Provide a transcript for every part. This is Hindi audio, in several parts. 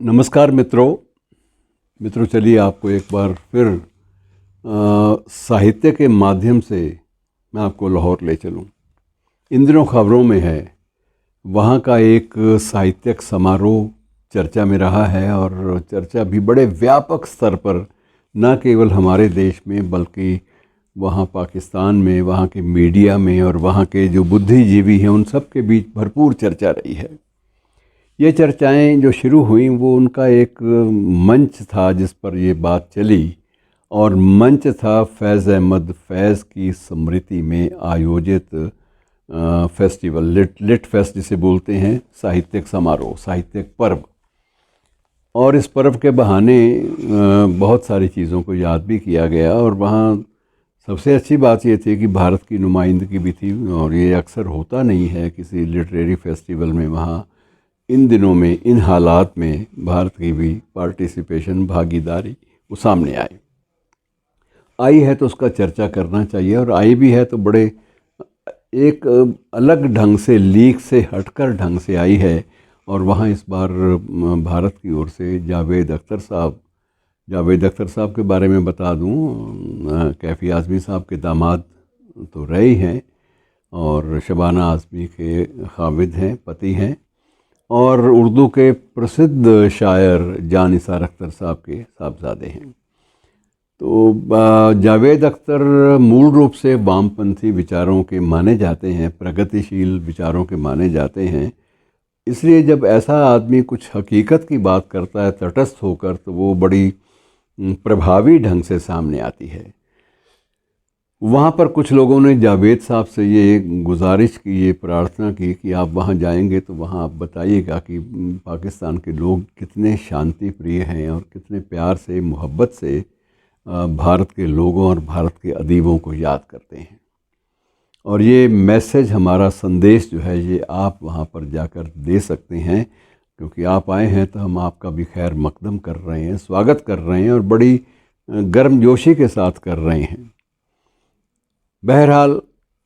नमस्कार मित्रों चलिए आपको एक बार फिर साहित्य के माध्यम से मैं आपको लाहौर ले चलूं। इन दिनों खबरों में है, वहाँ का एक साहित्यिक समारोह चर्चा में रहा है और चर्चा भी बड़े व्यापक स्तर पर, न केवल हमारे देश में बल्कि वहाँ पाकिस्तान में, वहाँ के मीडिया में और वहाँ के जो बुद्धिजीवी हैं उन सब के बीच भरपूर चर्चा रही है। ये चर्चाएं जो शुरू हुई वो उनका एक मंच था जिस पर ये बात चली, और मंच था फैज़ अहमद फैज़ की स्मृति में आयोजित फेस्टिवल, लिट फेस्ट जिसे बोलते हैं, साहित्यिक समारोह, साहित्यिक पर्व। और इस पर्व के बहाने बहुत सारी चीज़ों को याद भी किया गया। और वहाँ सबसे अच्छी बात ये थी कि भारत की नुमाइंदगी भी थी, और ये अक्सर होता नहीं है किसी लिटरेरी फेस्टिवल में। वहाँ इन दिनों में, इन हालात में भारत की भी पार्टिसिपेशन, भागीदारी वो सामने आई है तो उसका चर्चा करना चाहिए। और आई भी है तो बड़े एक अलग ढंग से, लीक से हटकर ढंग से आई है। और वहाँ इस बार भारत की ओर से जावेद अख्तर साहब के बारे में बता दूँ, कैफ़ी आज़मी साहब के दामाद तो रहे ही हैं और शबाना आज़मी के खाविद हैं, पति हैं, और उर्दू के प्रसिद्ध शायर जान निसार अख्तर साहब के साहबजादे हैं। तो जावेद अख्तर मूल रूप से वामपंथी विचारों के माने जाते हैं, प्रगतिशील विचारों के माने जाते हैं। इसलिए जब ऐसा आदमी कुछ हकीकत की बात करता है तटस्थ होकर, तो वो बड़ी प्रभावी ढंग से सामने आती है। वहाँ पर कुछ लोगों ने जावेद साहब से ये गुजारिश की, ये प्रार्थना की कि आप वहाँ जाएंगे तो वहाँ आप बताइएगा कि पाकिस्तान के लोग कितने शांति प्रिय हैं और कितने प्यार से, मोहब्बत से भारत के लोगों और भारत के अदीबों को याद करते हैं। और ये मैसेज, हमारा संदेश जो है, ये आप वहाँ पर जाकर दे सकते हैं, क्योंकि आप आए हैं तो हम आपका भी खैर मकदम कर रहे हैं, स्वागत कर रहे हैं और बड़ी गर्मजोशी के साथ कर रहे हैं। बहरहाल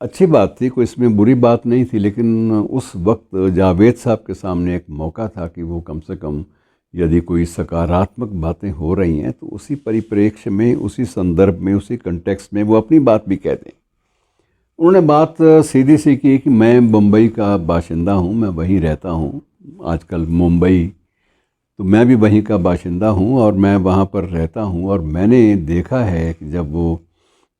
अच्छी बात थी, कोई इसमें बुरी बात नहीं थी। लेकिन उस वक्त जावेद साहब के सामने एक मौका था कि वो कम से कम, यदि कोई सकारात्मक बातें हो रही हैं तो उसी परिप्रेक्ष्य में, उसी संदर्भ में, उसी कंटेक्स्ट में वो अपनी बात भी कह दें। उन्होंने बात सीधी सी की कि मैं मुंबई का बाशिंदा हूँ, मैं वहीं रहता हूँ आजकल मुंबई, तो मैं भी वहीं का बाशिंदा हूँ और मैं वहाँ पर रहता हूँ। और मैंने देखा है कि जब वो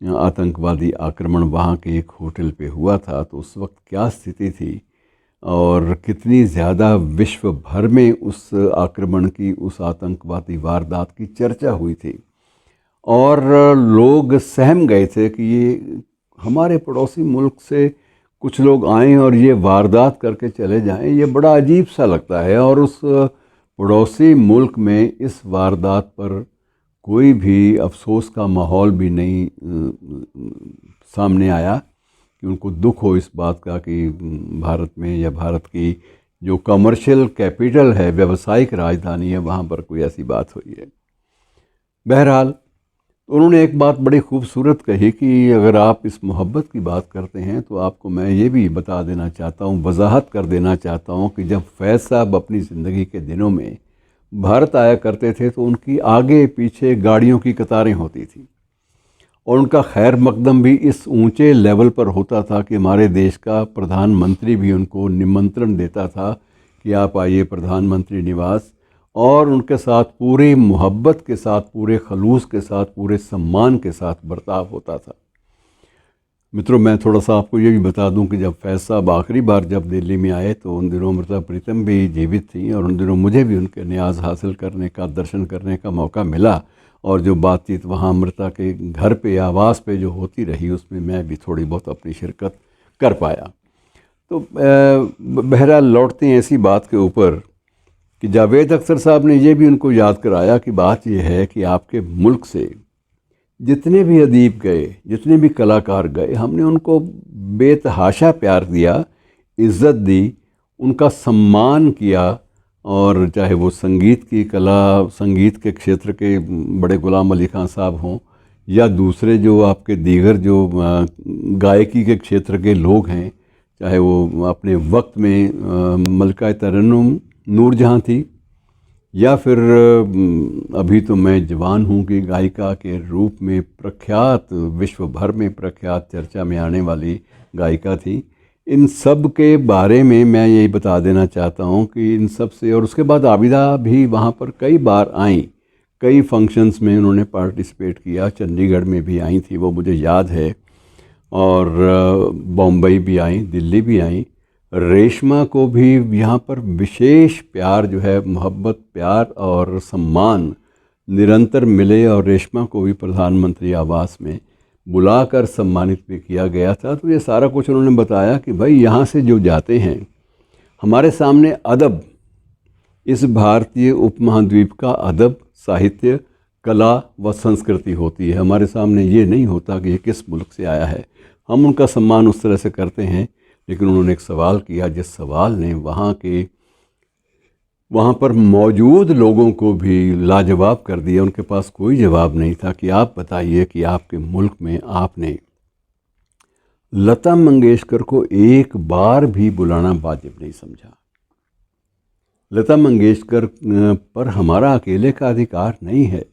आतंकवादी आक्रमण वहाँ के एक होटल पे हुआ था तो उस वक्त क्या स्थिति थी और कितनी ज़्यादा विश्व भर में उस आक्रमण की, उस आतंकवादी वारदात की चर्चा हुई थी। और लोग सहम गए थे कि ये हमारे पड़ोसी मुल्क से कुछ लोग आएं और ये वारदात करके चले जाएं, ये बड़ा अजीब सा लगता है। और उस पड़ोसी मुल्क में इस वारदात पर कोई भी अफसोस का माहौल भी नहीं सामने आया कि उनको दुख हो इस बात का कि भारत में, या भारत की जो कमर्शियल कैपिटल है, व्यावसायिक राजधानी है, वहाँ पर कोई ऐसी बात हुई है। बहरहाल उन्होंने एक बात बड़ी खूबसूरत कही कि अगर आप इस मोहब्बत की बात करते हैं तो आपको मैं ये भी बता देना चाहता हूँ, वजाहत कर देना चाहता हूँ कि जब फैज़ साहब अपनी ज़िंदगी के दिनों में भारत आया करते थे तो उनकी आगे पीछे गाड़ियों की कतारें होती थी और उनका खैर मकदम भी इस ऊंचे लेवल पर होता था कि हमारे देश का प्रधानमंत्री भी उनको निमंत्रण देता था कि आप आइए प्रधानमंत्री निवास, और उनके साथ पूरी मोहब्बत के साथ, पूरे खलूस के साथ, पूरे सम्मान के साथ बर्ताव होता था। मित्रों, मैं थोड़ा सा आपको ये भी बता दूं कि जब फैज़ साहब आखिरी बार जब दिल्ली में आए तो उन दिनों अमृता प्रीतम भी जीवित थी और उन दिनों मुझे भी उनके न्याज़ हासिल करने का, दर्शन करने का मौका मिला। और जो बातचीत वहाँ अमृता के घर पे, आवास पे जो होती रही, उसमें मैं भी थोड़ी बहुत अपनी शिरकत कर पाया। तो बहरहाल लौटते हैं ऐसी बात के ऊपर कि जावेद अख्तर साहब ने ये भी उनको याद कराया कि बात यह है कि आपके मुल्क से जितने भी अदीब गए, जितने भी कलाकार गए, हमने उनको बेतहाशा प्यार दिया, इज़्ज़त दी, उनका सम्मान किया। और चाहे वो संगीत की कला, संगीत के क्षेत्र के बड़े गुलाम अली खां साहब हों या दूसरे जो आपके दीगर जो गायकी के क्षेत्र के लोग हैं, चाहे वो अपने वक्त में मलका तरन्नुम नूरजहाँ थी, या फिर अभी तो मैं जवान हूँ की गायिका के रूप में प्रख्यात, विश्व भर में प्रख्यात, चर्चा में आने वाली गायिका थी। इन सब के बारे में मैं यही बता देना चाहता हूँ कि इन सब से, और उसके बाद आबिदा भी वहाँ पर कई बार आईं, कई फंक्शंस में उन्होंने पार्टिसिपेट किया, चंडीगढ़ में भी आई थी वो मुझे याद है, और बॉम्बई भी आई, दिल्ली भी आई। रेशमा को भी यहाँ पर विशेष प्यार जो है, मोहब्बत, प्यार और सम्मान निरंतर मिले, और रेशमा को भी प्रधानमंत्री आवास में बुलाकर सम्मानित भी किया गया था। तो ये सारा कुछ उन्होंने बताया कि भाई यहाँ से जो जाते हैं, हमारे सामने अदब, इस भारतीय उपमहाद्वीप का अदब, साहित्य, कला व संस्कृति होती है। हमारे सामने ये नहीं होता कि ये किस मुल्क से आया है। हम उनका सम्मान उस तरह से करते हैं, लेकिन उन्होंने एक सवाल किया जिस सवाल ने वहाँ पर मौजूद लोगों को भी लाजवाब कर दिया। उनके पास कोई जवाब नहीं था कि आप बताइए कि आपके मुल्क में आपने लता मंगेशकर को एक बार भी बुलाना वाजिब नहीं समझा। लता मंगेशकर पर हमारा अकेले का अधिकार नहीं है,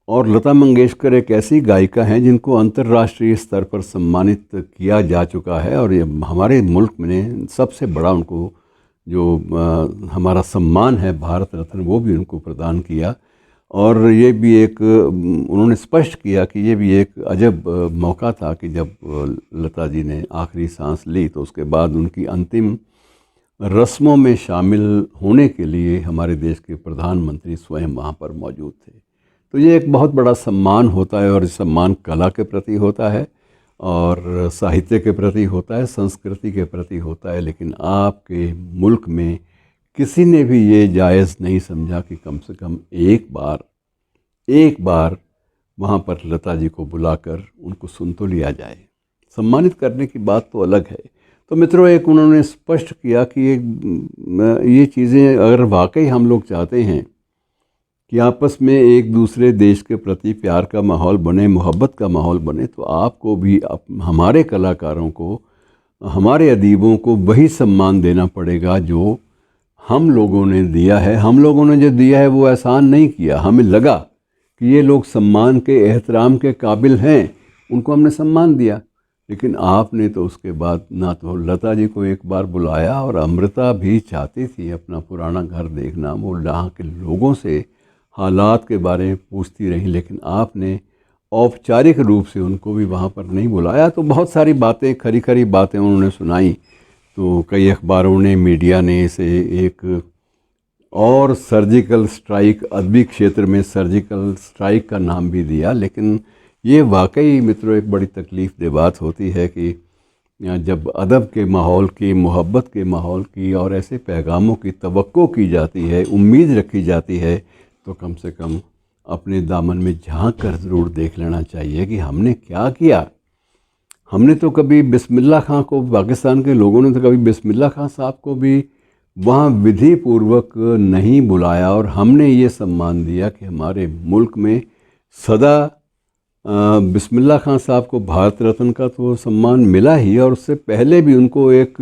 और लता मंगेशकर एक ऐसी गायिका हैं जिनको अंतर्राष्ट्रीय स्तर पर सम्मानित किया जा चुका है, और ये हमारे मुल्क में सबसे बड़ा उनको जो हमारा सम्मान है, भारत रत्न, वो भी उनको प्रदान किया। और ये भी एक उन्होंने स्पष्ट किया कि ये भी एक अजब मौका था कि जब लता जी ने आखिरी सांस ली तो उसके बाद उनकी अंतिम रस्मों में शामिल होने के लिए हमारे देश के प्रधानमंत्री स्वयं वहाँ पर मौजूद थे। तो ये एक बहुत बड़ा सम्मान होता है, और सम्मान कला के प्रति होता है, और साहित्य के प्रति होता है, संस्कृति के प्रति होता है। लेकिन आपके मुल्क में किसी ने भी ये जायज़ नहीं समझा कि कम से कम एक बार वहाँ पर लता जी को बुलाकर उनको सुन तो लिया जाए। सम्मानित करने की बात तो अलग है। तो मित्रों, एक उन्होंने स्पष्ट किया कि ये चीज़ें अगर वाकई हम लोग चाहते हैं कि आपस में एक दूसरे देश के प्रति प्यार का माहौल बने, मोहब्बत का माहौल बने, तो आपको भी हमारे कलाकारों को, हमारे अदीबों को वही सम्मान देना पड़ेगा जो हम लोगों ने दिया है। हम लोगों ने जो दिया है वो एहसान नहीं किया, हमें लगा कि ये लोग सम्मान के, एहतराम के काबिल हैं, उनको हमने सम्मान दिया। लेकिन आपने तो उसके बाद ना तो लता जी को एक बार बुलाया, और अमृता भी चाहती थी अपना पुराना घर देखना, वो यहाँ के लोगों से हालात के बारे में पूछती रही, लेकिन आपने औपचारिक रूप से उनको भी वहाँ पर नहीं बुलाया। तो बहुत सारी बातें, खरी खरी बातें उन्होंने सुनाई। तो कई अखबारों ने, मीडिया ने इसे एक और सर्जिकल स्ट्राइक, अदबी क्षेत्र में सर्जिकल स्ट्राइक का नाम भी दिया। लेकिन ये वाकई मित्रों एक बड़ी तकलीफ़देह बात होती है कि जब अदब के माहौल की, मोहब्बत के माहौल की और ऐसे पैगामों की तवक्को की जाती है, उम्मीद रखी जाती है, तो कम से कम अपने दामन में झांक कर ज़रूर देख लेना चाहिए कि हमने क्या किया। हमने तो कभी बिस्मिल्लाह खां को, पाकिस्तान के लोगों ने तो कभी बिस्मिल्लाह खां साहब को भी वहाँ विधि पूर्वक नहीं बुलाया, और हमने ये सम्मान दिया कि हमारे मुल्क में सदा बिस्मिल्लाह खां साहब को भारत रत्न का तो सम्मान मिला ही, और उससे पहले भी उनको एक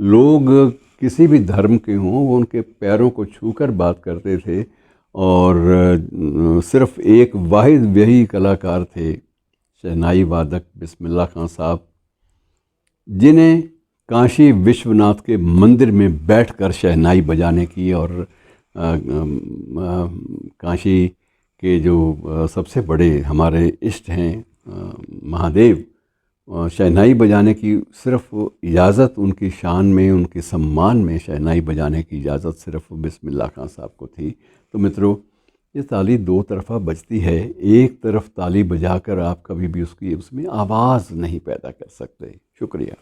लोग किसी भी धर्म के हों, वो उनके पैरों को छूकर बात करते थे। और सिर्फ़ एक वाहिद वही कलाकार थे, शहनाई वादक बिस्मिल्लाह खां साहब, जिन्हें काशी विश्वनाथ के मंदिर में बैठकर शहनाई बजाने की, और काशी के जो सबसे बड़े हमारे इष्ट हैं महादेव, शहनाई बजाने की सिर्फ़ इजाज़त उनकी शान में, उनके सम्मान में शहनाई बजाने की इजाज़त सिर्फ़ बिस्मिल्लाह खां साहब को थी। तो मित्रों, ये ताली दो तरफ़ा बजती है। एक तरफ ताली बजाकर आप कभी भी उसमें आवाज़ नहीं पैदा कर सकते। शुक्रिया।